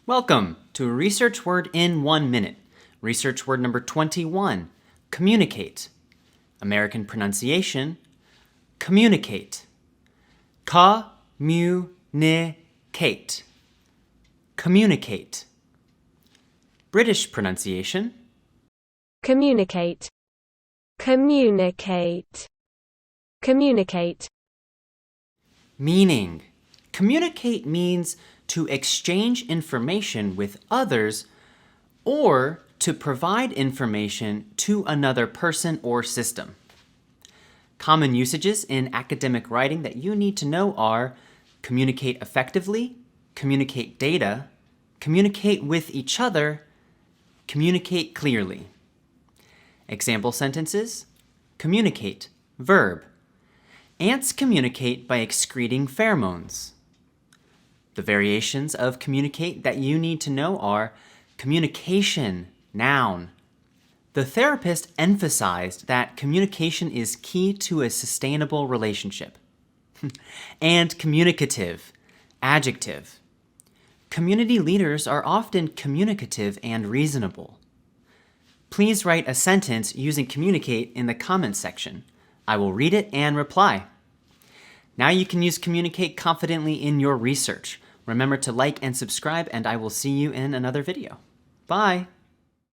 Welcome to Research Word in 1 Minute. Research word number 21, communicate. American pronunciation, communicate. Co-mmu-ni-cate. Communicate. British pronunciation, communicate, communicate, communicate. meaning. Communicate means to exchange information with others or to provide information to another person or system. Common usages in academic writing that you need to know are communicate effectively, communicate data, communicate with each other, communicate clearly. Example sentences: communicate, verb. Ants communicate by excreting pheromones. The variations of communicate that you need to know are communication, noun. The therapist emphasized that communication is key to a sustainable relationship. And communicative, adjective. Community leaders are often communicative and reasonable. Please write a sentence using communicate in the comments section. I will read it and reply. Now you can use communicate confidently in your research. Remember to like and subscribe, and I will see you in another video. Bye!